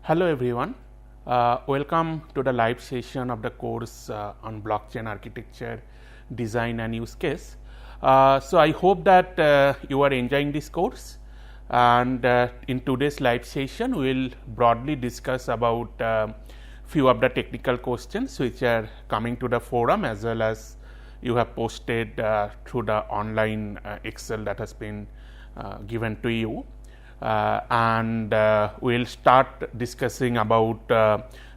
Hello everyone, welcome to the live session of the course on blockchain architecture, design and use case. So I hope that you are enjoying this course, and in today's live session we will broadly discuss about few of the technical questions which are coming to the forum, as well as you have posted through the online Excel that has been given to you. And we'll start discussing about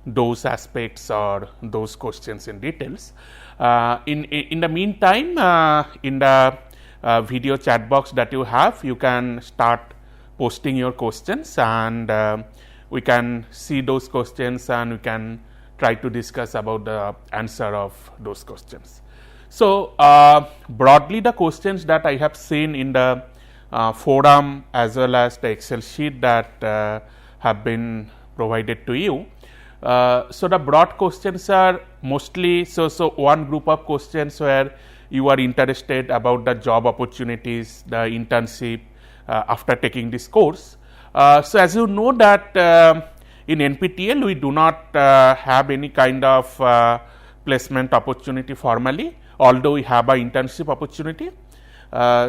those aspects or those questions in details. In the meantime, in the video chat box that you have, you can start posting your questions, and we can see those questions and we can try to discuss about the answer of those questions. So broadly, the questions that I have seen in the forum as well as the Excel sheet that have been provided to you. So the broad questions are mostly, so one group of questions where you are interested about the job opportunities, the internship after taking this course. So as you know that in NPTEL we do not have any kind of placement opportunity formally, although we have an internship opportunity.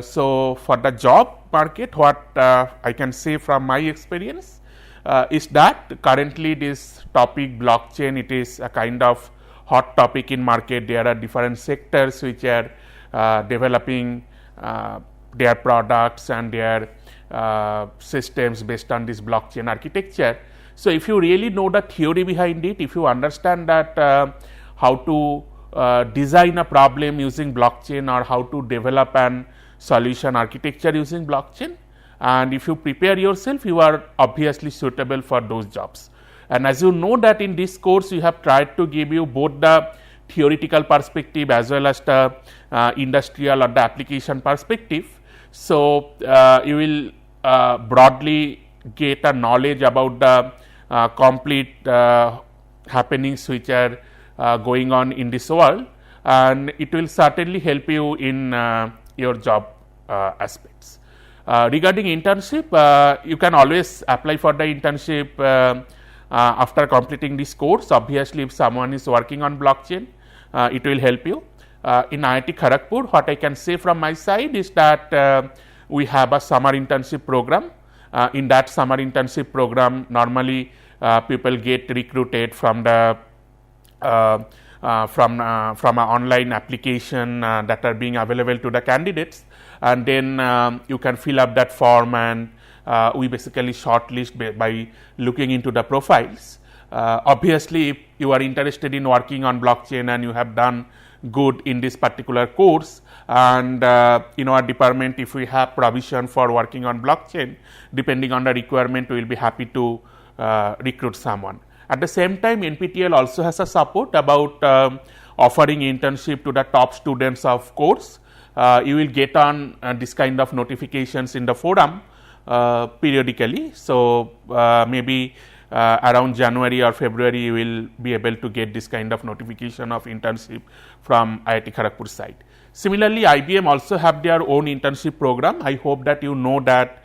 So for the job market, what I can say from my experience is that currently this topic blockchain, it is a kind of hot topic in market. There are different sectors which are developing their products and their systems based on this blockchain architecture. So if you really know the theory behind it, if you understand that how to design a problem using blockchain, or how to develop an solution architecture using blockchain, and if you prepare yourself, you are obviously suitable for those jobs. And as you know that in this course we have tried to give you both the theoretical perspective as well as the industrial or the application perspective. So you will broadly get a knowledge about the complete happenings which are going on in this world, and it will certainly help you in your job aspects. Regarding internship, you can always apply for the internship after completing this course. Obviously, if someone is working on blockchain, it will help you. In IIT Kharagpur, what I can say from my side is that we have a summer internship program. In that summer internship program, normally people get recruited from the from an online application that are being available to the candidates, and then you can fill up that form, and we basically shortlist by looking into the profiles. Obviously, if you are interested in working on blockchain and you have done good in this particular course, and in our department, if we have provision for working on blockchain, depending on the requirement, we will be happy to recruit someone. At the same time, NPTEL also has a support about offering internship to the top students of course. You will get on this kind of notifications in the forum periodically. So maybe around January or February, you will be able to get this kind of notification of internship from IIT Kharagpur side. Similarly, IBM also have their own internship program. I hope that you know that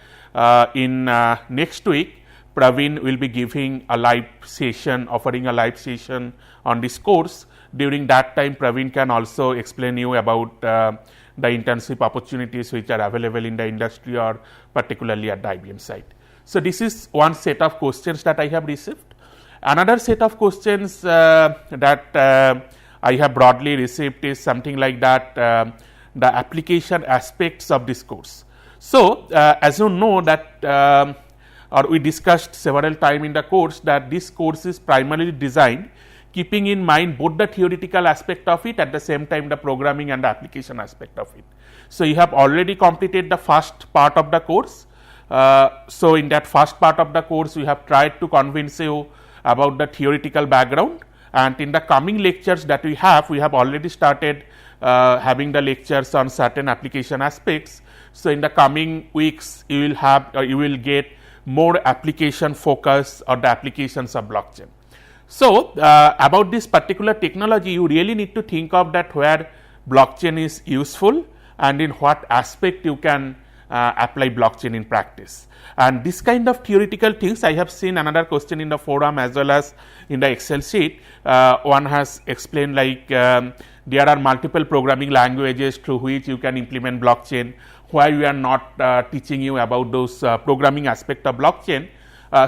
in next week, Praveen will be giving a live session, offering a live session on this course. During that time, Praveen can also explain you about the internship opportunities which are available in the industry, or particularly at the IBM side. So this is one set of questions that I have received. Another set of questions that I have broadly received is something like that, the application aspects of this course. So as you know that or we discussed several times in the course that this course is primarily designed keeping in mind both the theoretical aspect of it, at the same time the programming and the application aspect of it. So you have already completed the first part of the course. So in that first part of the course, we have tried to convince you about the theoretical background, and in the coming lectures that we have already started having the lectures on certain application aspects. So in the coming weeks, you will get more application focus or the applications of blockchain. So about this particular technology, you really need to think of that where blockchain is useful and in what aspect you can apply blockchain in practice. And this kind of theoretical things, I have seen another question in the forum as well as in the Excel sheet. One has explained like there are multiple programming languages through which you can implement blockchain, why we are not teaching you about those programming aspect of blockchain.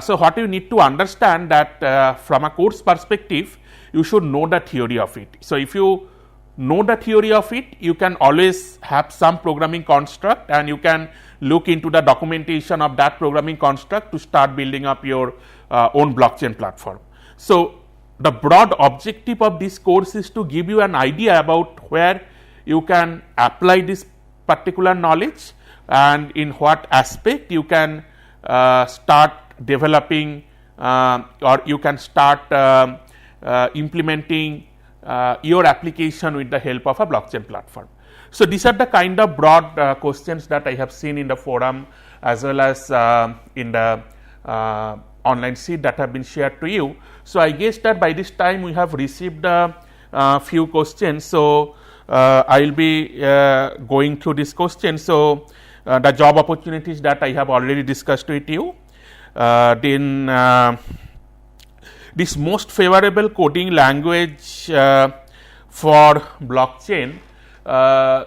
So what you need to understand that from a course perspective, you should know the theory of it. So if you know the theory of it, you can always have some programming construct and you can look into the documentation of that programming construct to start building up your own blockchain platform. So the broad objective of this course is to give you an idea about where you can apply this particular knowledge and in what aspect you can start developing or you can start implementing your application with the help of a blockchain platform. So these are the kind of broad questions that I have seen in the forum as well as in the online sheet that have been shared to you. So I guess that by this time we have received a few questions. So I will be going through this question. So the job opportunities that I have already discussed with you. Then this most favorable coding language for blockchain.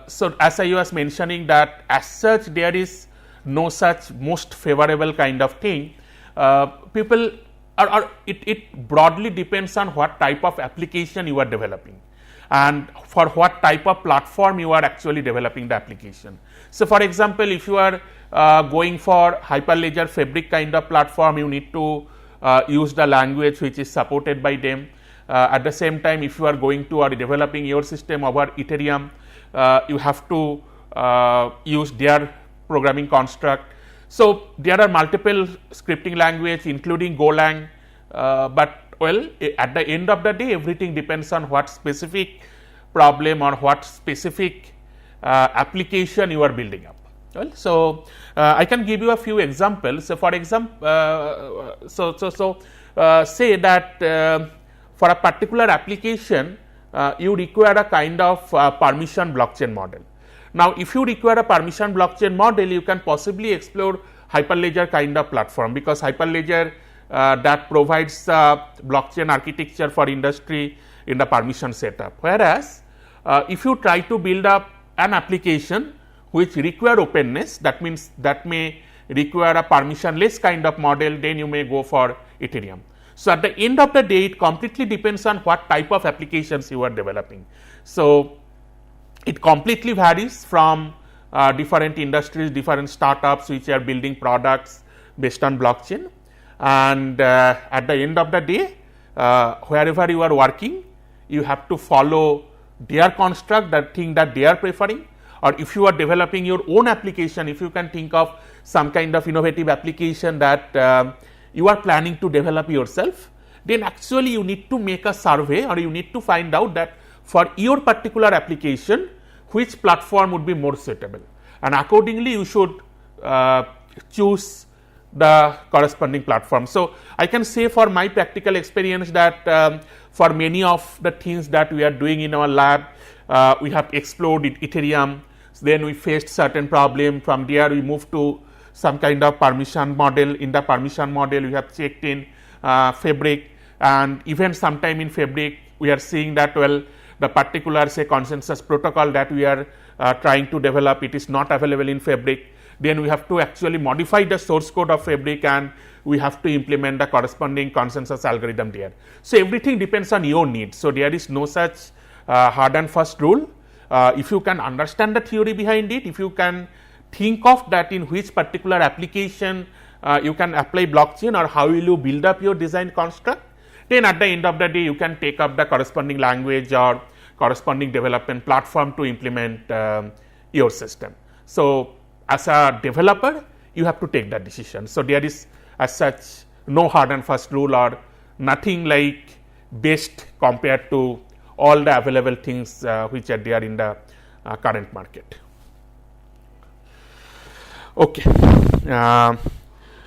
So as I was mentioning that as such there is no such most favorable kind of thing. People or it broadly depends on what type of application you are developing and for what type of platform you are actually developing the application. So for example, if you are going for Hyperledger Fabric kind of platform, you need to use the language which is supported by them. At the same time, if you are going to or developing your system over Ethereum, you have to use their programming construct. So there are multiple scripting language including Golang, but well, at the end of the day everything depends on what specific problem or what specific application you are building up. Well, so I can give you a few examples. So for example, say that for a particular application you require a kind of permission blockchain model. Now, if you require a permission blockchain model, you can possibly explore Hyperledger kind of platform, because Hyperledger that provides blockchain architecture for industry in the permission setup. Whereas, if you try to build up an application which require openness, that means that may require a permissionless kind of model, then you may go for Ethereum. So at the end of the day, it completely depends on what type of applications you are developing. So it completely varies from different industries, different startups which are building products based on blockchain. And at the end of the day, wherever you are working, you have to follow their construct, that thing that they are preferring. Or if you are developing your own application, if you can think of some kind of innovative application that you are planning to develop yourself, then actually you need to make a survey or you need to find out that for your particular application which platform would be more suitable, and accordingly you should choose the corresponding platform. So I can say for my practical experience that for many of the things that we are doing in our lab, we have explored Ethereum, then we faced certain problem. From there we moved to some kind of permission model. In the permission model we have checked in Fabric, and even sometime in Fabric we are seeing that well, the particular say consensus protocol that we are trying to develop, it is not available in Fabric. Then we have to actually modify the source code of Fabric and we have to implement the corresponding consensus algorithm there. So everything depends on your needs. So there is no such hard and fast rule. If you can understand the theory behind it, if you can think of that in which particular application you can apply blockchain or how will you build up your design construct, then at the end of the day you can take up the corresponding language or corresponding development platform to implement your system. So as a developer you have to take that decision. So there is as such no hard and fast rule or nothing like best compared to all the available things which are there in the current market. Okay.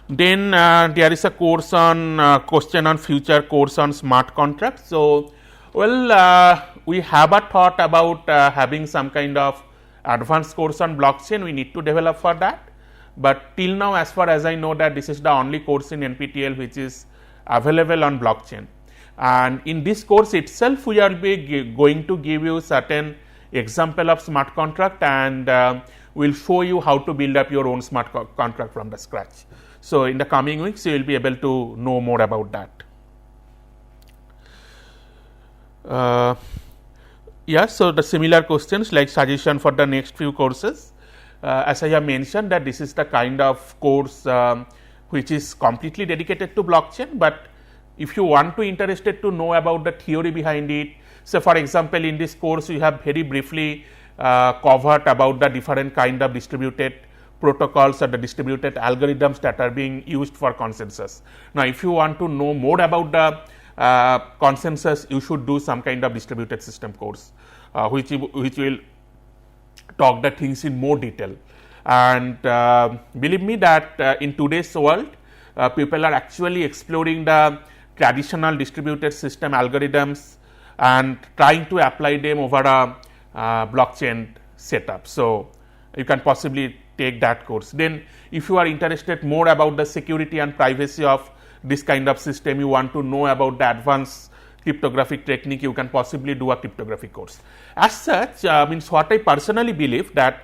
Then there is a course on question on future course on smart contracts. So well, we have a thought about having some kind of advanced course on blockchain. We need to develop for that. but till now as far as I know that this is the only course in NPTEL which is available on blockchain. And in this course itself we are going to give you certain example of smart contract, and we will show you how to build up your own smart contract from the scratch. So, in the coming weeks you will be able to know more about that. So the similar questions like suggestion for the next few courses. As I have mentioned that this is the kind of course which is completely dedicated to blockchain, but if you want to interested to know about the theory behind it, so for example in this course we have very briefly covered about the different kind of distributed protocols or the distributed algorithms that are being used for consensus. Now if you want to know more about the consensus, you should do some kind of distributed system course which will talk the things in more detail. And believe me that in today's world people are actually exploring the traditional distributed system algorithms and trying to apply them over a blockchain setup. So, you can possibly take that course. Then if you are interested more about the security and privacy of this kind of system, you want to know about the advanced cryptographic technique, you can possibly do a cryptography course. As such, means what I personally believe that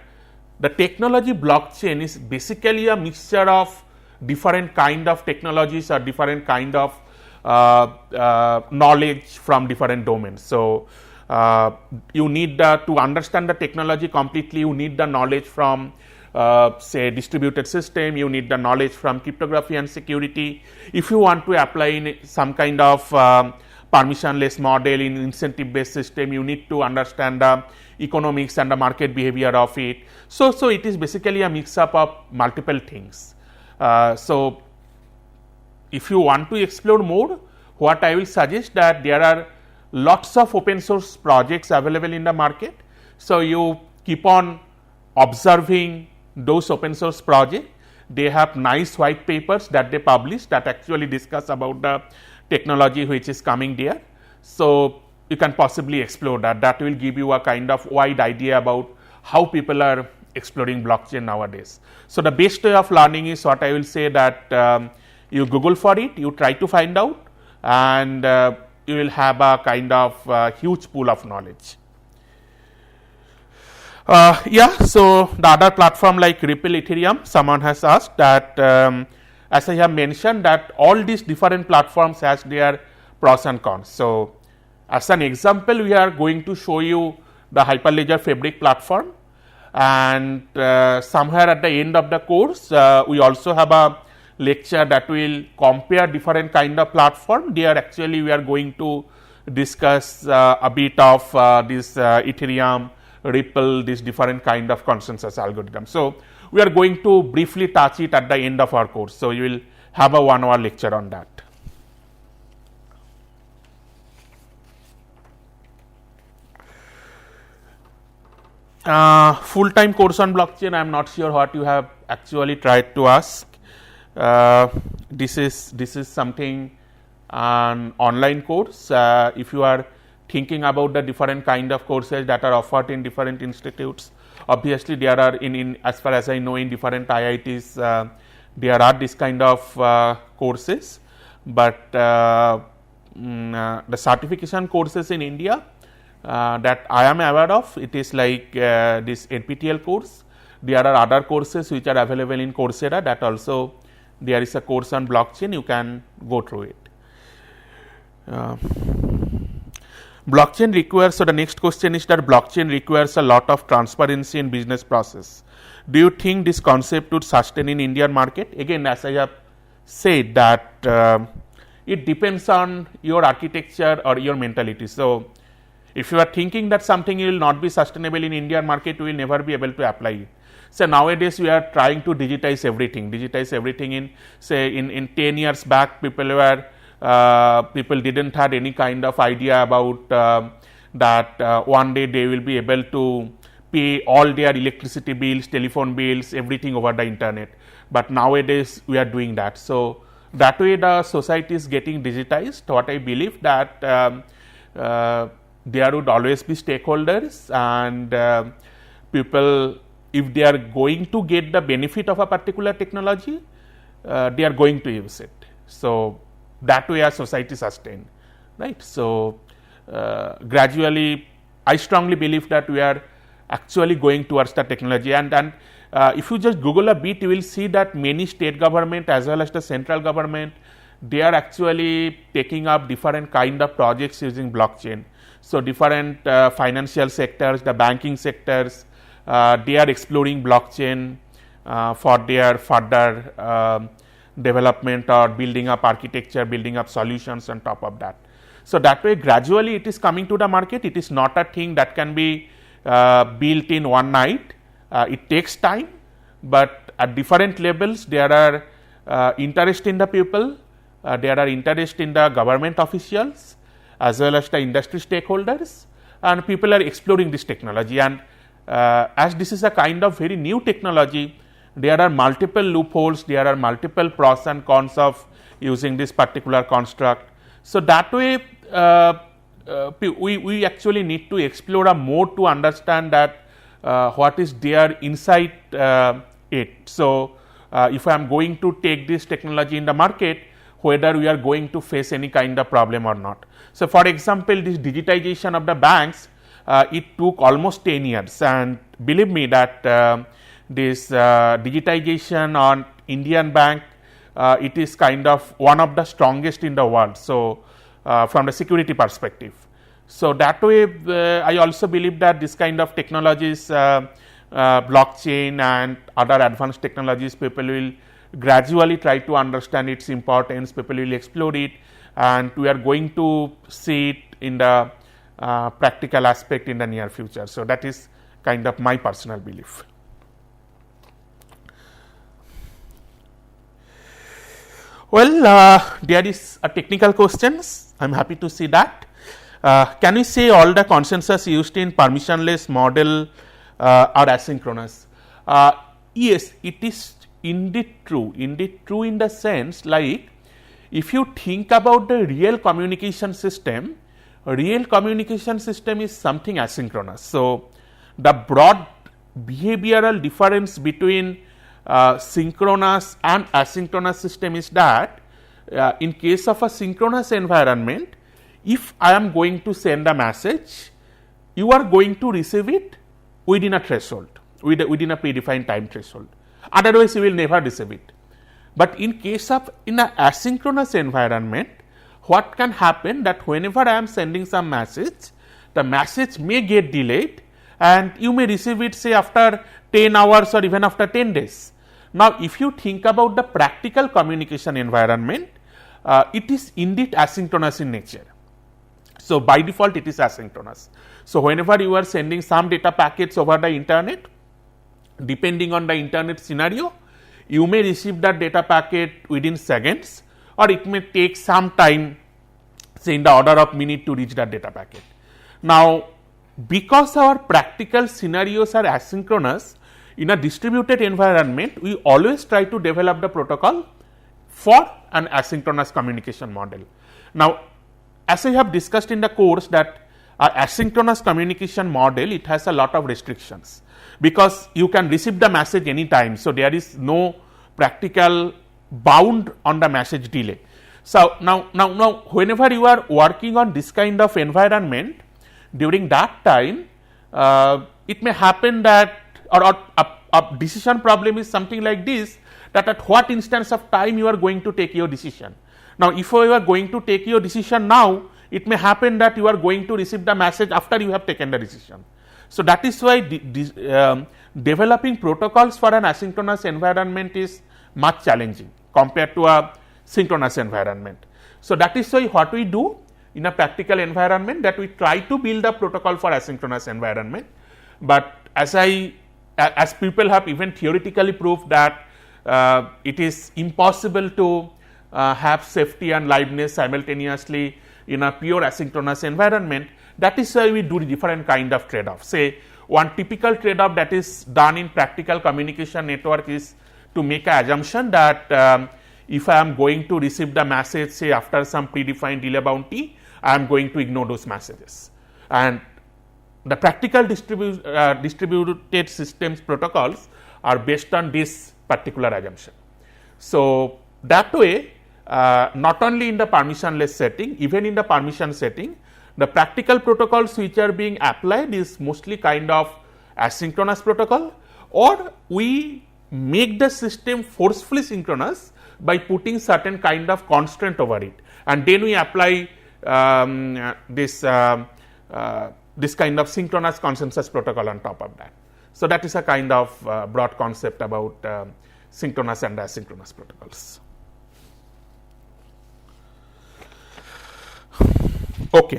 the technology blockchain is basically a mixture of different kind of technologies or different kind of knowledge from different domains. So, you need to understand the technology completely, you need the knowledge from say distributed system, you need the knowledge from cryptography and security. If you want to apply in some kind of permissionless model in incentive based system, you need to understand the economics and the market behavior of it. So it is basically a mix up of multiple things. So if you want to explore more, what I will suggest that there are lots of open source projects available in the market. So you keep on observing those open source projects. They have nice white papers that they publish that actually discuss about the technology which is coming there. So you can possibly explore that. That will give you a kind of wide idea about how people are exploring blockchain nowadays. So the best way of learning is what I will say that you Google for it, you try to find out, and you will have a kind of huge pool of knowledge. So the other platform like Ripple, Ethereum, someone has asked that as I have mentioned that all these different platforms has their pros and cons. So as an example, we are going to show you the Hyperledger Fabric platform, and somewhere at the end of the course we also have a lecture that will compare different kind of platform. There actually we are going to discuss a bit of this Ethereum, Ripple, this different kind of consensus algorithm. So we are going to briefly touch it at the end of our course. So you will have a 1 hour lecture on that. Full-time course on blockchain, I am not sure what you have actually tried to ask. This is something an online course. If you are thinking about the different kind of courses that are offered in different institutes, obviously there are in as far as I know in different IITs there are this kind of courses, but the certification courses in India that I am aware of, it is like this NPTEL course. There are other courses which are available in Coursera, that also there is a course on blockchain, you can go through it. Blockchain requires, so the next question is that blockchain requires a lot of transparency in business process. Do you think this concept would sustain in Indian market? Again, as I have said that it depends on your architecture or your mentality. So if you are thinking that something will not be sustainable in Indian market, you will never be able to apply it. So nowadays we are trying to digitize everything in, say in 10 years back people didn't have any kind of idea about that one day they will be able to pay all their electricity bills, telephone bills, everything over the internet. But nowadays we are doing that. So that way the society is getting digitized. What I believe that there would always be stakeholders, and people if they are going to get the benefit of a particular technology, they are going to use it. So, that way our society sustain, right. So, gradually I strongly believe that we are actually going towards the technology, and if you just Google a bit, you will see that many state government as well as the central government, they are actually taking up different kind of projects using blockchain. So, different financial sectors, the banking sectors, they are exploring blockchain for their further development or building up architecture, building up solutions on top of that. So, that way gradually it is coming to the market. It is not a thing that can be built in one night. It takes time, but at different levels there are interest in the people, there are interest in the government officials as well as the industry stakeholders, and people are exploring this technology. And as this is a kind of very new technology, there are multiple loopholes, there are multiple pros and cons of using this particular construct. So, that way we actually need to explore more to understand that what is there inside it. So, if I am going to take this technology in the market, whether we are going to face any kind of problem or not. So, for example, this digitization of the banks, it took almost 10 years, and believe me that this digitization on Indian bank, it is kind of one of the strongest in the world. So, from the security perspective. So, that way I also believe that this kind of technologies, blockchain and other advanced technologies, people will gradually try to understand its importance, people will explore it, and we are going to see it in the practical aspect in the near future. So, that is kind of my personal belief. Well, there is a technical questions. I am happy to see that. Can you say all the consensus used in permissionless model are asynchronous? Yes, it is indeed true in the sense, like if you think about the real communication system is something asynchronous. So, the broad behavioral difference between synchronous and asynchronous system is that in case of a synchronous environment, if I am going to send a message, you are going to receive it within a threshold, within a predefined time threshold, otherwise you will never receive it. But in case of in an asynchronous environment, what can happen that whenever I am sending some message, the message may get delayed and you may receive it say after 10 hours or even after 10 days. Now, if you think about the practical communication environment, it is indeed asynchronous in nature. So, by default it is asynchronous. So, whenever you are sending some data packets over the internet, depending on the internet scenario, you may receive that data packet within seconds, or it may take some time, say in the order of minute, to reach that data packet. Now, because our practical scenarios are asynchronous, in a distributed environment, we always try to develop the protocol for an asynchronous communication model. Now, as I have discussed in the course that asynchronous communication model, it has a lot of restrictions, because you can receive the message anytime. So, there is no practical bound on the message delay. So, now whenever you are working on this kind of environment, during that time, it may happen that or a decision problem is something like this, that at what instance of time you are going to take your decision. Now, if you are going to take your decision now, it may happen that you are going to receive the message after you have taken the decision. So, that is why developing protocols for an asynchronous environment is much challenging compared to a synchronous environment. So, that is why what we do in a practical environment, that we try to build a protocol for asynchronous environment, but as people have even theoretically proved that it is impossible to have safety and liveness simultaneously in a pure asynchronous environment. That is why we do different kind of trade-off. Say one typical trade-off that is done in practical communication network is to make an assumption that if I am going to receive the message, say after some predefined delay bounty, I am going to ignore those messages. And the practical distributed systems protocols are based on this particular assumption. So, that way not only in the permissionless setting, even in the permission setting, the practical protocols which are being applied is mostly kind of asynchronous protocol, or we make the system forcefully synchronous by putting certain kind of constraint over it, and then we apply this kind of synchronous consensus protocol on top of that. So, that is a kind of broad concept about synchronous and asynchronous protocols. Okay.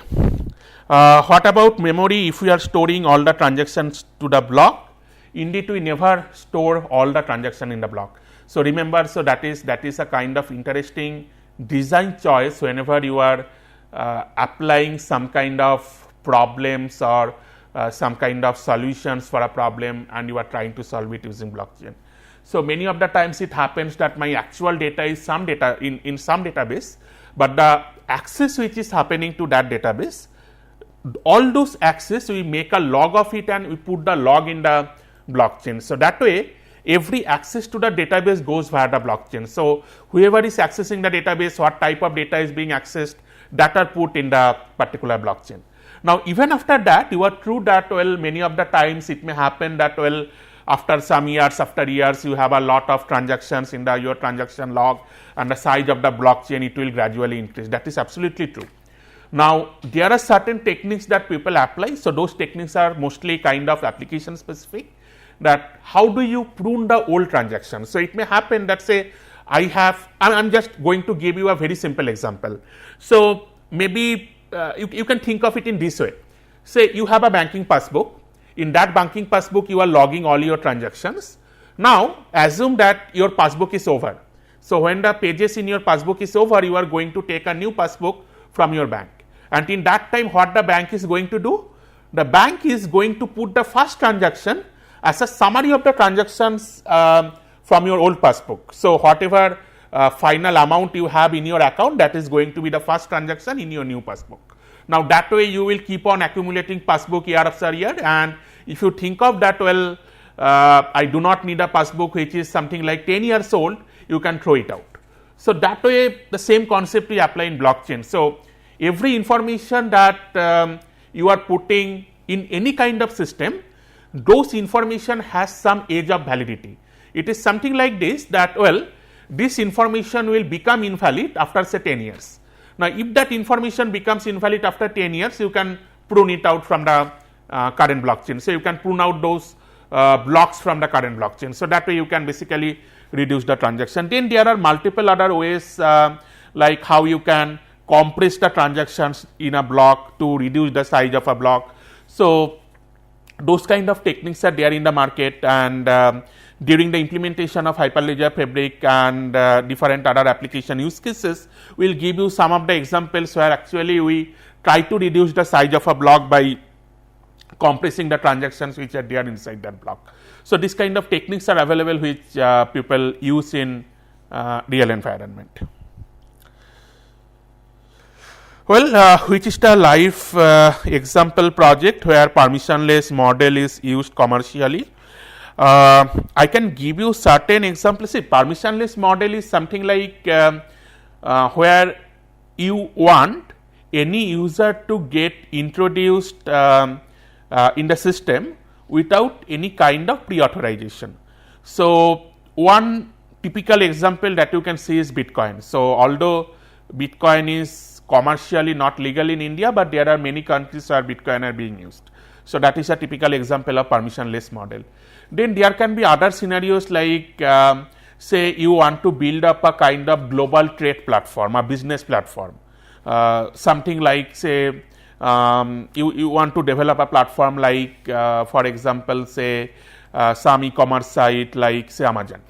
What about memory? If we are storing all the transactions to the block, indeed we never store all the transaction in the block. So, remember, so that is a kind of interesting design choice whenever you are applying some kind of problems or some kind of solutions for a problem and you are trying to solve it using blockchain. So, many of the times it happens that my actual data is some data in some database, but the access which is happening to that database, all those access we make a log of it and we put the log in the blockchain. So, that way every access to the database goes via the blockchain. So, whoever is accessing the database, what type of data is being accessed, that are put in the particular blockchain. Now, even after that, you are true that well, many of the times it may happen that well, after some years, after years, you have a lot of transactions in your transaction log, and the size of the blockchain it will gradually increase. That is absolutely true. Now, there are certain techniques that people apply. So, those techniques are mostly kind of application specific, that how do you prune the old transactions. So, it may happen that say I am just going to give you a very simple example. So, maybe you can think of it in this way. Say you have a banking passbook. In that banking passbook, you are logging all your transactions. Now, assume that your passbook is over. So, when the pages in your passbook is over, you are going to take a new passbook from your bank. And in that time, what the bank is going to do? The bank is going to put the first transaction as a summary of the transactions from your old passbook. So, whatever final amount you have in your account, that is going to be the first transaction in your new passbook. Now, that way you will keep on accumulating passbook year after year, and if you think of that, well, I do not need a passbook which is something like 10 years old, you can throw it out. So, that way the same concept we apply in blockchain. So, every information that you are putting in any kind of system, those information has some age of validity. It is something like this, that well, this information will become invalid after say 10 years. Now, if that information becomes invalid after 10 years, you can prune it out from the current blockchain. So, you can prune out those blocks from the current blockchain. So, that way you can basically reduce the transaction. Then there are multiple other ways like how you can compress the transactions in a block to reduce the size of a block. So, those kind of techniques are there in the market, and during the implementation of Hyperledger Fabric and different other application use cases, we will give you some of the examples where actually we try to reduce the size of a block by compressing the transactions which are there inside that block. So, this kind of techniques are available which people use in real environment. Well, which is the live example project where permissionless model is used commercially. I can give you certain examples. See, permissionless model is something like where you want any user to get introduced in the system without any kind of pre-authorization. So, one typical example that you can see is Bitcoin. So, although Bitcoin is commercially not legal in India, but there are many countries where Bitcoin are being used. So, that is a typical example of permissionless model. Then there can be other scenarios like say you want to build up a kind of global trade platform, a business platform, something like say you want to develop a platform like for example say some e-commerce site like say Amazon.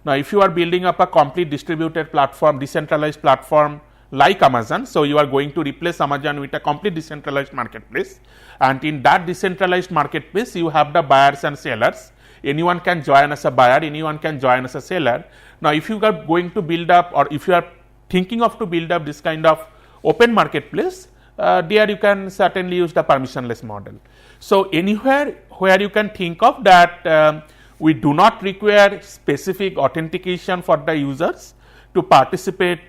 Now, if you are building up a complete distributed platform, decentralized platform like Amazon, so you are going to replace Amazon with a complete decentralized marketplace, and in that decentralized marketplace you have the buyers and sellers. Anyone can join as a buyer, anyone can join as a seller. Now, if you are going to build up, or if you are thinking of to build up this kind of open marketplace, there you can certainly use the permissionless model. So, anywhere where you can think of that we do not require specific authentication for the users to participate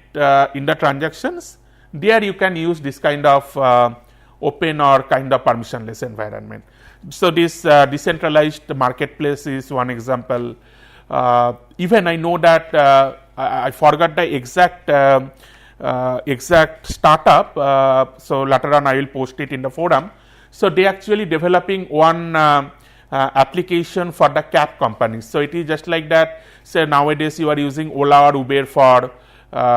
in the transactions, there you can use this kind of open or kind of permissionless environment. So, this decentralized marketplace is one example. Even I know that I forgot the exact startup, so later on I will post it in the forum. So, they actually developing one application for the cab companies. So, it is just like that. Say nowadays you are using Ola or Uber for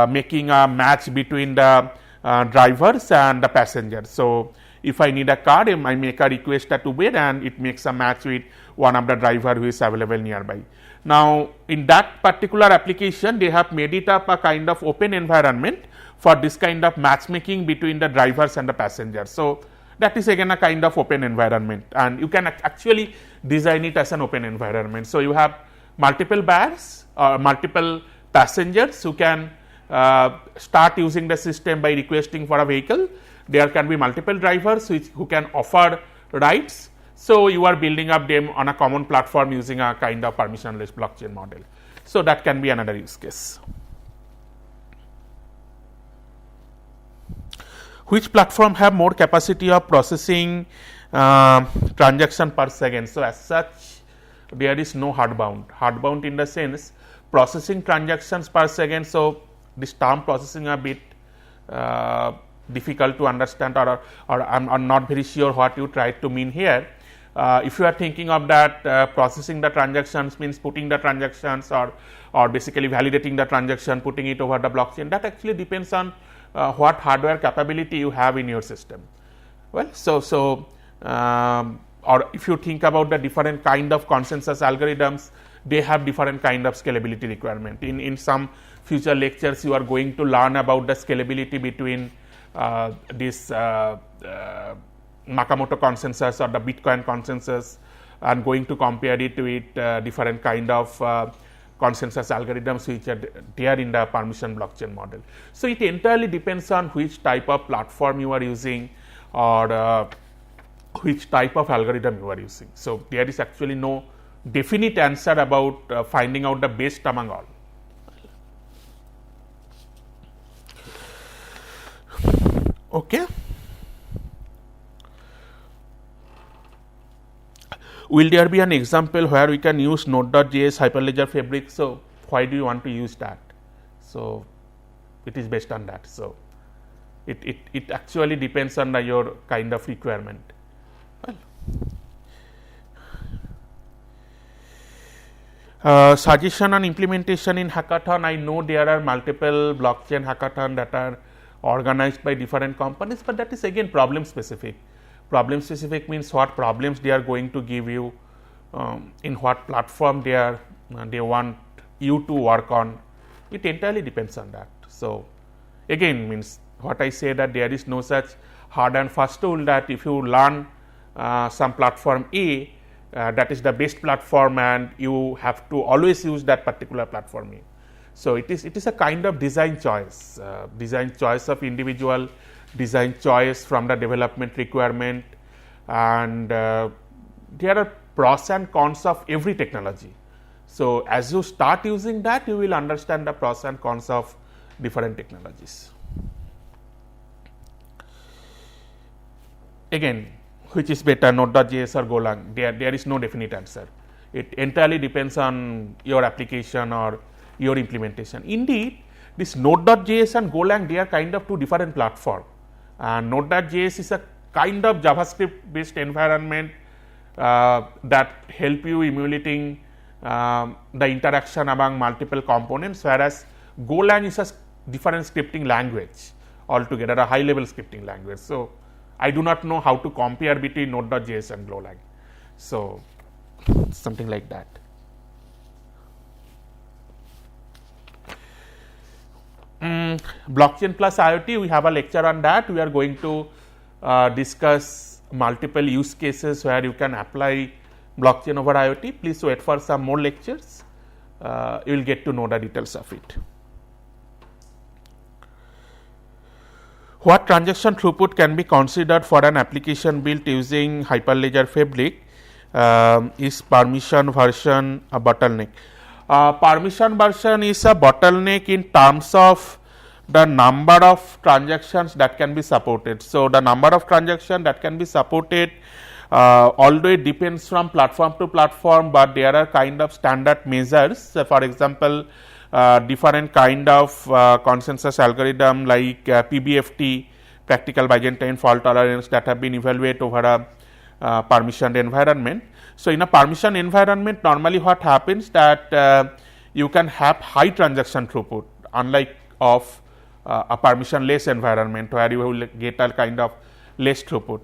making a match between the drivers and the passengers. So, if I need a car, I make a request at Uber and it makes a match with one of the driver who is available nearby. Now, in that particular application, they have made it up a kind of open environment for this kind of matchmaking between the drivers and the passengers. So, that is again a kind of open environment, and you can actually design it as an open environment. So, you have multiple buyers or multiple passengers who can start using the system by requesting for a vehicle. There can be multiple drivers who can offer rides. So, you are building up them on a common platform using a kind of permissionless blockchain model. So, that can be another use case. Which platform have more capacity of processing transaction per second? So, as such there is no hardbound in the sense processing transactions per second. So, this term processing a bit difficult to understand, or I'm not very sure what you try to mean here. If you are thinking of that processing the transactions means putting the transactions or basically validating the transaction, putting it over the blockchain, that actually depends on what hardware capability you have in your system. Well, or if you think about the different kind of consensus algorithms, they have different kind of scalability requirement. In some future lectures, you are going to learn about the scalability between this Nakamoto consensus or the Bitcoin consensus, and going to compare it with different kind of consensus algorithms which are there in the permission blockchain model. So, it entirely depends on which type of platform you are using or which type of algorithm you are using. So, there is actually no definite answer about finding out the best among all. Okay. Will there be an example where we can use Node.js Hyperledger Fabric? So, why do you want to use that? So, it is based on that. So, it actually depends on your kind of requirement. Well, suggestion on implementation in hackathon. I know there are multiple blockchain hackathon that are organized by different companies, but that is again problem specific. Problem specific means what problems they are going to give you, in what platform they want you to work on. It entirely depends on that. So, again means what I say that there is no such hard and fast rule that if you learn some platform A, that is the best platform and you have to always use that particular platform A. So, it is a kind of design choice of individual, design choice from the development requirement, and there are pros and cons of every technology. So, as you start using that, you will understand the pros and cons of different technologies. Again, which is better, Node.js or Golang? There is no definite answer. It entirely depends on your application or your implementation. Indeed, this Node.js and Golang, they are kind of two different platforms. And Node.js is a kind of JavaScript based environment that help you emulating the interaction among multiple components, whereas Golang is a different scripting language altogether, a high level scripting language. So, I do not know how to compare between Node.js and Golang. So, something like that. Blockchain plus IoT, we have a lecture on that. We are going to discuss multiple use cases where you can apply blockchain over IoT. Please wait for some more lectures. You will get to know the details of it. What transaction throughput can be considered for an application built using Hyperledger Fabric is permission version a bottleneck. Permission version is a bottleneck in terms of the number of transactions that can be supported. So, the number of transactions that can be supported although it depends from platform to platform, but there are kind of standard measures. So, for example, different kind of consensus algorithm like PBFT, practical Byzantine fault tolerance, that have been evaluated over a permissioned environment. So, in a permission environment, normally what happens that you can have high transaction throughput, unlike of a permissionless environment where you will get a kind of less throughput.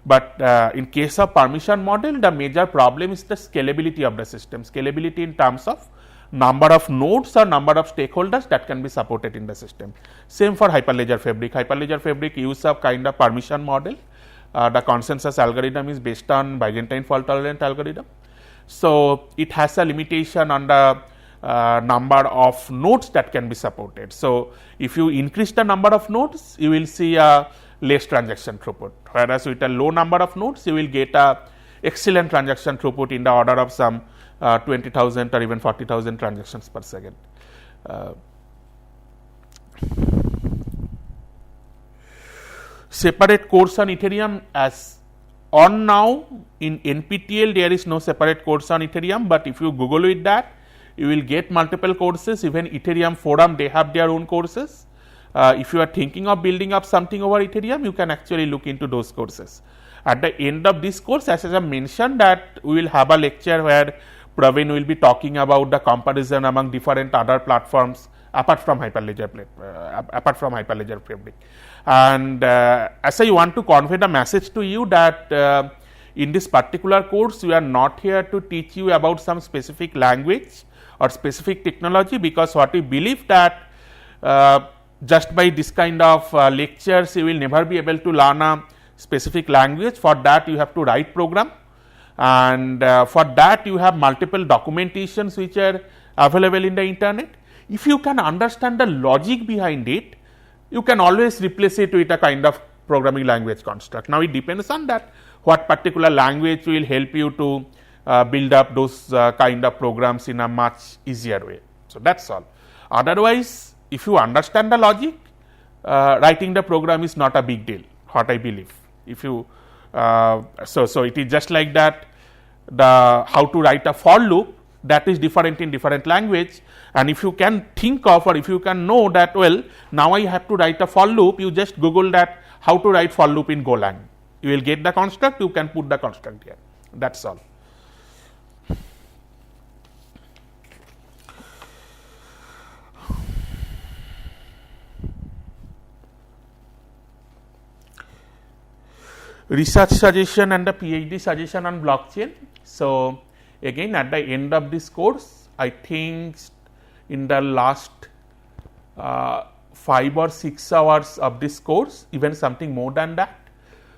But in case of permission model, the major problem is the scalability of the system, scalability in terms of number of nodes or number of stakeholders that can be supported in the system. Same for Hyperledger Fabric. Hyperledger Fabric use of kind of permission model. The consensus algorithm is based on Byzantine fault tolerant algorithm. So, it has a limitation on the number of nodes that can be supported. So, if you increase the number of nodes, you will see a less transaction throughput, whereas with a low number of nodes, you will get a excellent transaction throughput in the order of some 20,000 or even 40,000 transactions per second. Separate course on Ethereum, as on now in NPTEL there is no separate course on Ethereum, but if you Google with that, you will get multiple courses. Even Ethereum forum, they have their own courses. If you are thinking of building up something over Ethereum, you can actually look into those courses. At the end of this course, as I mentioned, that we will have a lecture where Praveen will be talking about the comparison among different other platforms apart from Hyperledger Fabric. And as I want to convey the message to you that in this particular course, we are not here to teach you about some specific language or specific technology, because what we believe that just by this kind of lectures, you will never be able to learn a specific language. For that, you have to write program, and for that, you have multiple documentations which are available in the internet. If you can understand the logic behind it, you can always replace it with a kind of programming language construct. Now, it depends on that what particular language will help you to build up those kind of programs in a much easier way. So, that is all. Otherwise, if you understand the logic, writing the program is not a big deal, what I believe. If you so it is just like that, the how to write a for loop, that is different in different language, and if you can think of, or if you can know that, well, now I have to write a for loop, you just Google that how to write for loop in Golang. You will get the construct, you can put the construct here. That is all. Research suggestion and the PhD suggestion on blockchain. So, again at the end of this course, I think in the last 5 or 6 hours of this course, even something more than that,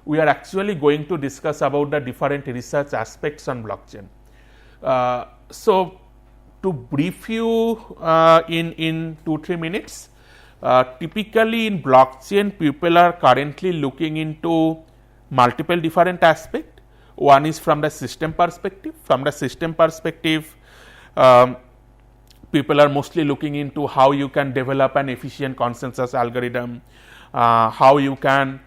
we are actually going to discuss about the different research aspects on blockchain. So, to brief you in 2-3 minutes, typically in blockchain, people are currently looking into multiple different aspects. One is from the system perspective. From the system perspective, people are mostly looking into how you can develop an efficient consensus algorithm, how you can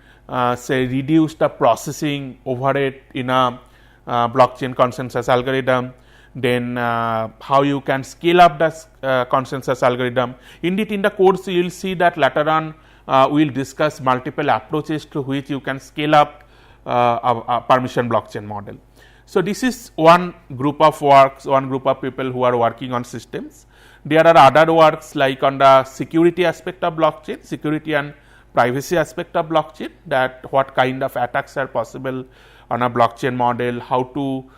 say reduce the processing overhead in a blockchain consensus algorithm, then how you can scale up the consensus algorithm. Indeed, in the course you will see that later on we will discuss multiple approaches through which you can scale up a permission blockchain model. So, this is one group of works, one group of people who are working on systems. There are other works like on the security aspect of blockchain, security and privacy aspect of blockchain, that what kind of attacks are possible on a blockchain model, how to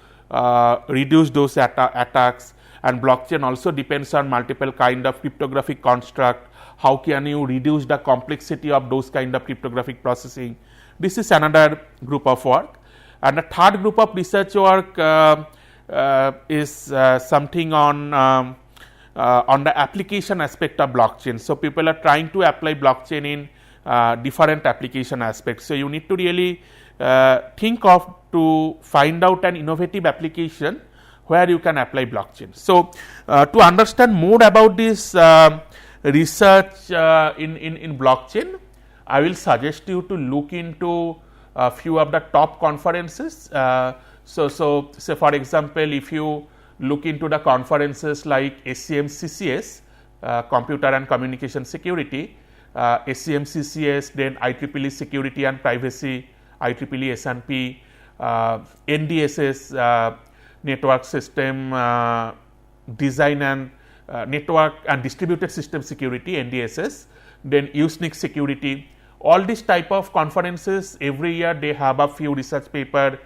reduce those attacks, and blockchain also depends on multiple kind of cryptographic construct, how can you reduce the complexity of those kind of cryptographic processing. This is another group of work, and the third group of research work is something on the application aspect of blockchain. So, people are trying to apply blockchain in different application aspects. So, you need to really think of to find out an innovative application where you can apply blockchain. So, to understand more about this research in blockchain, I will suggest you to look into a few of the top conferences. So, say for example, if you look into the conferences like SCM-CCS, Computer and Communication Security, SCM-CCS, then IEEE Security and Privacy, IEEE S&P, NDSS, Network System Design and Network and Distributed System Security, NDSS, then Usenix Security. All these type of conferences, every year they have a few research paper,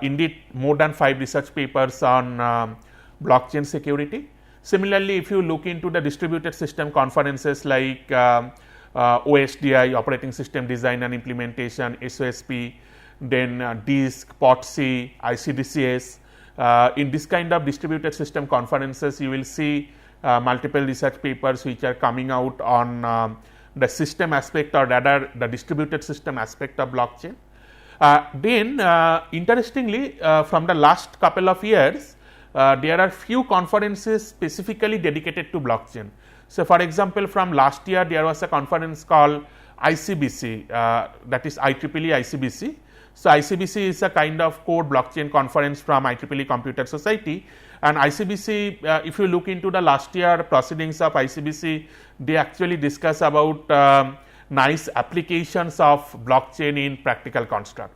indeed more than 5 research papers on blockchain security. Similarly, if you look into the distributed system conferences like OSDI, Operating System Design and Implementation, SOSP, then DISC, POTC, ICDCS, in this kind of distributed system conferences, you will see multiple research papers which are coming out on the system aspect or rather the distributed system aspect of blockchain. Then interestingly, from the last couple of years, there are few conferences specifically dedicated to blockchain. So, for example, from last year there was a conference called ICBC, that is IEEE ICBC. So, ICBC is a kind of core blockchain conference from IEEE Computer Society, and ICBC, if you look into the last year proceedings of ICBC, they actually discuss about nice applications of blockchain in practical construct.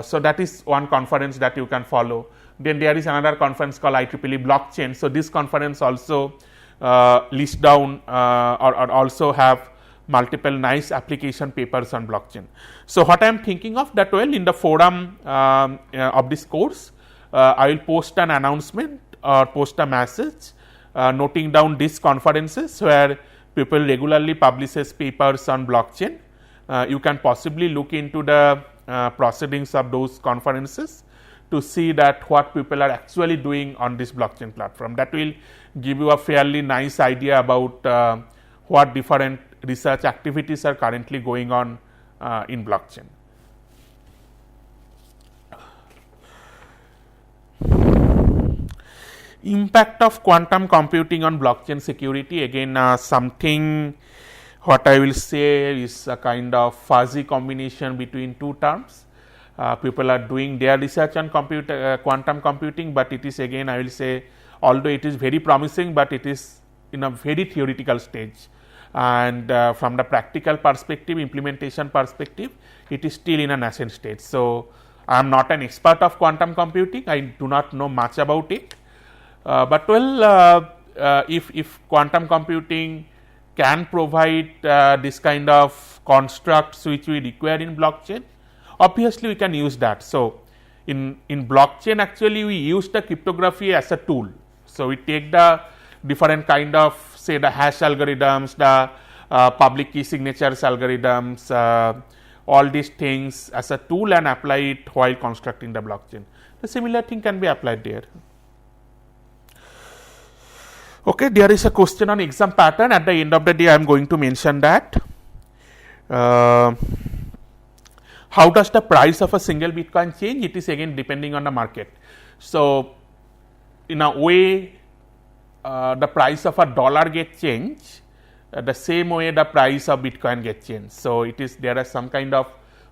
So, that is one conference that you can follow. Then there is another conference called IEEE Blockchain. So, this conference also lists down or also have multiple nice application papers on blockchain. So, what I am thinking of that, well, in the forum of this course, I will post an announcement or post a message noting down these conferences where people regularly publishes papers on blockchain. You can possibly look into the proceedings of those conferences to see that what people are actually doing on this blockchain platform. That will give you a fairly nice idea about what different research activities are currently going on in blockchain. Impact of quantum computing on blockchain security, again something what I will say is a kind of fuzzy combination between two terms. People are doing their research on quantum computing, but it is, again I will say, although it is very promising, but it is in a very theoretical stage, and from the practical perspective, implementation perspective, it is still in a nascent stage. So, I am not an expert of quantum computing, I do not know much about it, but well, if quantum computing can provide this kind of constructs which we require in blockchain, obviously we can use that. So, in blockchain actually we use the cryptography as a tool. So, we take the different kind of, say, the hash algorithms, the public key signatures algorithms, all these things as a tool and apply it while constructing the blockchain. The similar thing can be applied there. Okay, there is a question on exam pattern. At the end of the day, I am going to mention that. How does the price of a single Bitcoin change? It is again depending on the market. So, in a way, the price of a dollar gets changed, the same way the price of Bitcoin gets changed. So, it is, there are some kind of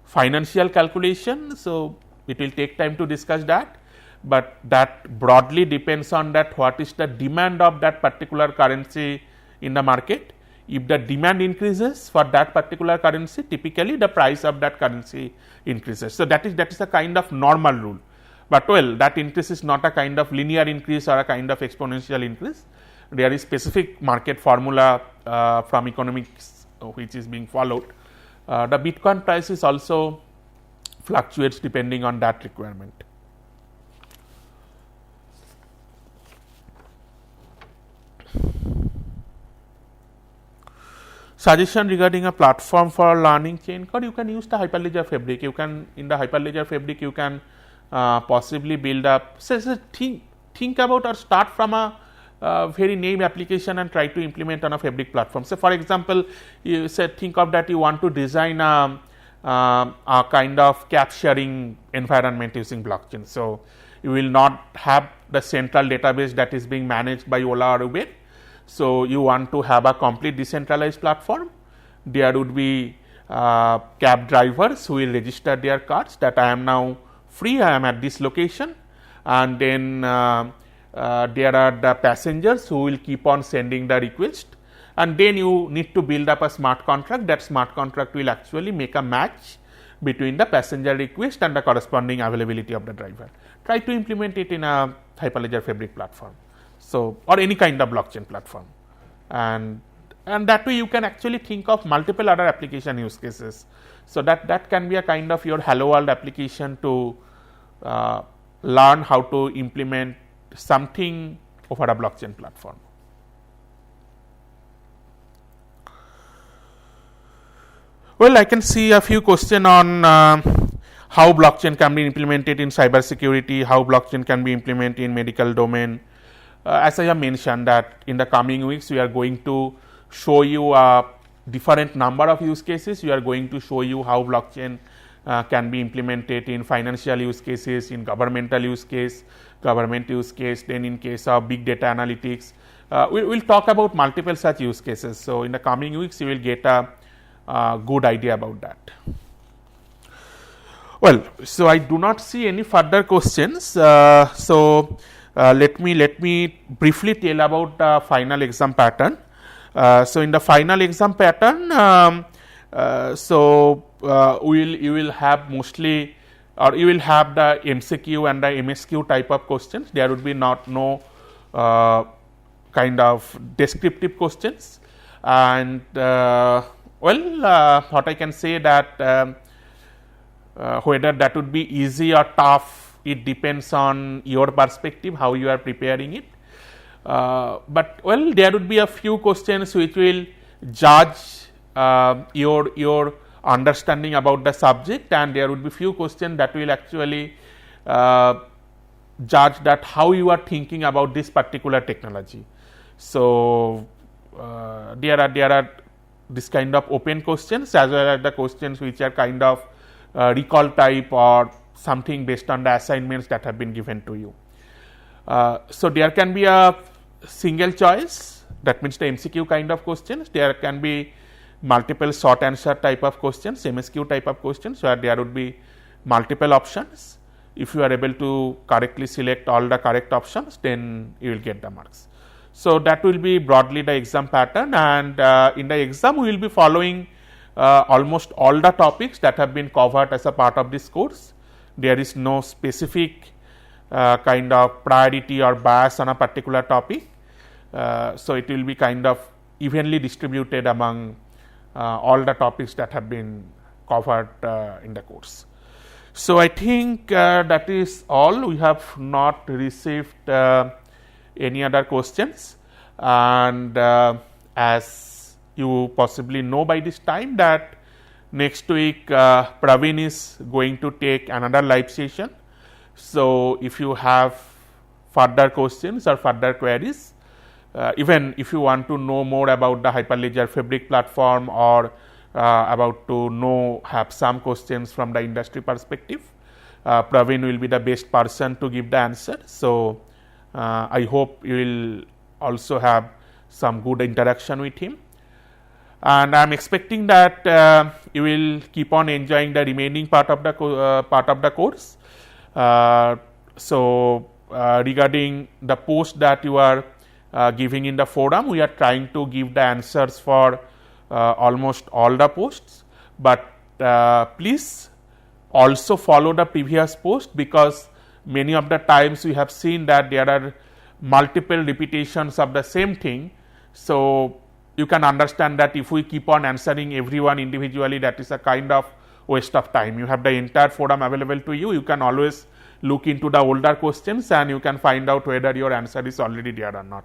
financial calculation. So, it will take time to discuss that, but that broadly depends on that what is the demand of that particular currency in the market. If the demand increases for that particular currency, typically the price of that currency increases. So, that is a kind of normal rule, but well, that increase is not a kind of linear increase or a kind of exponential increase. There is specific market formula from economics which is being followed. The Bitcoin price is also fluctuates depending on that requirement. Suggestion regarding a platform for learning chain code, you can use the Hyperledger Fabric. You can, in the Hyperledger Fabric, you can possibly build up, so think about or start from a very name application and try to implement on a Fabric platform. So, for example, you said think of that you want to design a kind of capturing environment using blockchain. So, you will not have the central database that is being managed by Ola or Uber. So, you want to have a complete decentralized platform. There would be cab drivers who will register their cars that I am now free, I am at this location, and then there are the passengers who will keep on sending the request, and then you need to build up a smart contract. That smart contract will actually make a match between the passenger request and the corresponding availability of the driver. Try to implement it in a Hyperledger Fabric platform, so or any kind of blockchain platform, and that way you can actually think of multiple other application use cases. So, that can be a kind of your hello world application to learn how to implement something over a blockchain platform. Well, I can see a few questions on how blockchain can be implemented in cybersecurity, how blockchain can be implemented in medical domain. As I have mentioned that in the coming weeks we are going to show you a different number of use cases. We are going to show you how blockchain can be implemented in financial use cases, in governmental use case, then in case of big data analytics. We will talk about multiple such use cases. So, in the coming weeks you will get a good idea about that. Well, so I do not see any further questions. Let me briefly tell about the final exam pattern. So, in the final exam pattern, you will have mostly, or you will have the MCQ and the MSQ type of questions. There would be no kind of descriptive questions, and what I can say that whether that would be easy or tough, it depends on your perspective, how you are preparing it. But there would be a few questions which will judge your understanding about the subject, and there would be few questions that will actually judge that how you are thinking about this particular technology. So, there are this kind of open questions as well as the questions which are kind of recall type or something based on the assignments that have been given to you. So, there can be a single choice, that means the MCQ kind of questions. There can be multiple short answer type of questions, MSQ type of questions, where there would be multiple options. If you are able to correctly select all the correct options, then you will get the marks. So, that will be broadly the exam pattern, and in the exam we will be following almost all the topics that have been covered as a part of this course. There is no specific kind of priority or bias on a particular topic. So, it will be kind of evenly distributed among all the topics that have been covered in the course. So, I think that is all. We have not received any other questions, and as you possibly know by this time that next week Praveen is going to take another live session. So, if you have further questions or further queries, even if you want to know more about the Hyperledger Fabric platform or about to have some questions from the industry perspective, Praveen will be the best person to give the answer. So, I hope you will also have some good interaction with him, and I am expecting that you will keep on enjoying the remaining part of the course. Regarding the post that you are giving in the forum, we are trying to give the answers for almost all the posts, but please also follow the previous post, because many of the times we have seen that there are multiple repetitions of the same thing. So, you can understand that if we keep on answering everyone individually, that is a kind of waste of time. You have the entire forum available to you. You can always look into the older questions and you can find out whether your answer is already there or not.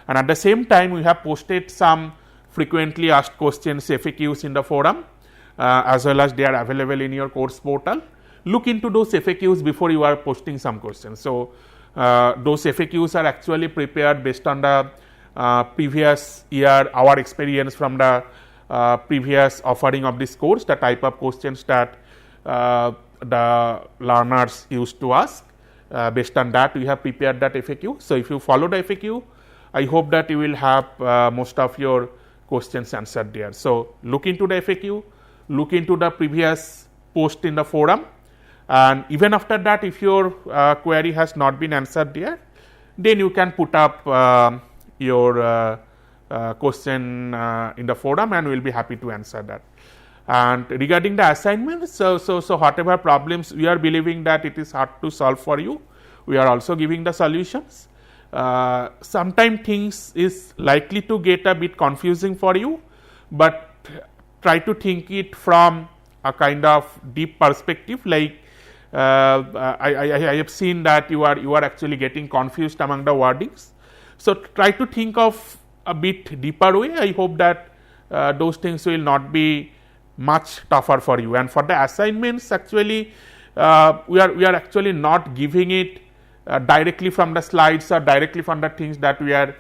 And at the same time, we have posted some frequently asked questions, FAQs in the forum, as well as they are available in your course portal. Look into those FAQs before you are posting some questions. So, Those FAQs are actually prepared based on the previous year, our experience from the previous offering of this course, the type of questions that the learners used to ask. Based on that, we have prepared that FAQ. So, if you follow the FAQ, I hope that you will have most of your questions answered there. So, look into the FAQ, look into the previous post in the forum, and even after that, if your query has not been answered there, then you can put up your question in the forum, and we will be happy to answer that. And regarding the assignment, so whatever problems we are believing that it is hard to solve for you, we are also giving the solutions. Sometimes things is likely to get a bit confusing for you, but try to think it from a kind of deep perspective. Like I have seen that you are actually getting confused among the wordings. So try to think of a bit deeper way. I hope that those things will not be much tougher for you. And for the assignments, actually we are actually not giving it directly from the slides or directly from the things that we are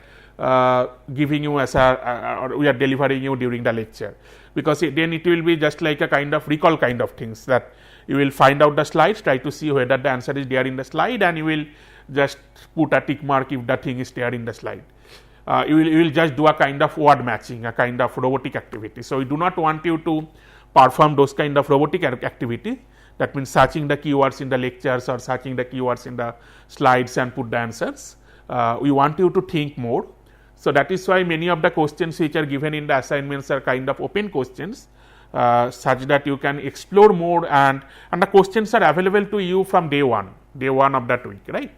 giving you as or we are delivering you during the lecture, because then it will be just like a kind of recall kind of things, that you will find out the slides, try to see whether the answer is there in the slide, and you will just put a tick mark if the thing is there in the slide. You will just do a kind of word matching, a kind of robotic activity. So, we do not want you to perform those kind of robotic activity. That means searching the keywords in the lectures or searching the keywords in the slides and put the answers. We want you to think more. So, that is why many of the questions which are given in the assignments are kind of open questions, such that you can explore more, and the questions are available to you from day one of that week, right.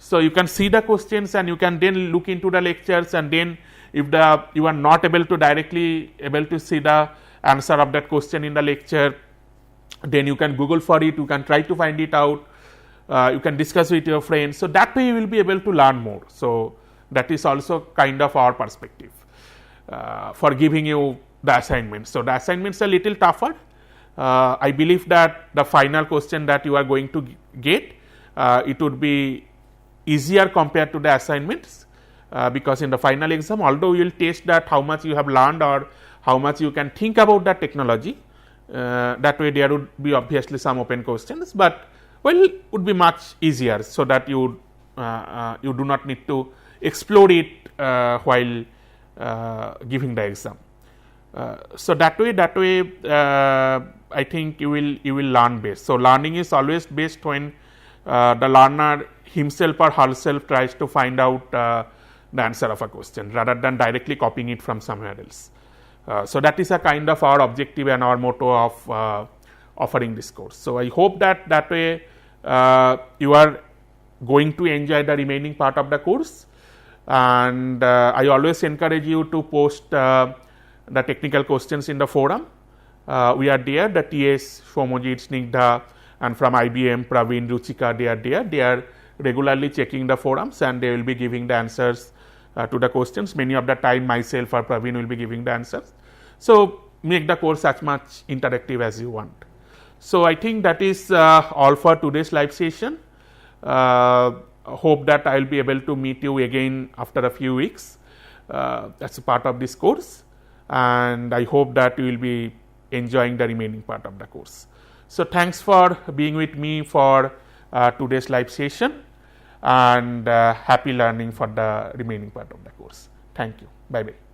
So, you can see the questions and you can then look into the lectures, and then if you are not able to directly able to see the answer of that question in the lecture, then you can Google for it, you can try to find it out, you can discuss with your friends. So, that way you will be able to learn more. So, that is also kind of our perspective for giving you the assignments. So, the assignments are little tougher. I believe that the final question that you are going to get, it would be easier compared to the assignments, because in the final exam, although you will test that how much you have learned or how much you can think about the technology, that way there would be obviously some open questions, but well, would be much easier, so that you do not need to explore it while giving the exam. So, that way I think you will learn best. So, learning is always best when the learner himself or herself tries to find out the answer of a question, rather than directly copying it from somewhere else. So, that is a kind of our objective and our motto of offering this course. So, I hope that way you are going to enjoy the remaining part of the course, and I always encourage you to post the technical questions in the forum. We are there, the TS, Shomojit, Snigdha, and from IBM, Praveen, Ruchika, they are there. They are regularly checking the forums, and they will be giving the answers to the questions. Many of the time myself or Praveen will be giving the answers. So, make the course as much interactive as you want. So, I think that is all for today's live session. Hope that I will be able to meet you again after a few weeks as a part of this course, and I hope that you will be enjoying the remaining part of the course. So, thanks for being with me for today's live session, and happy learning for the remaining part of the course. Thank you. Bye bye.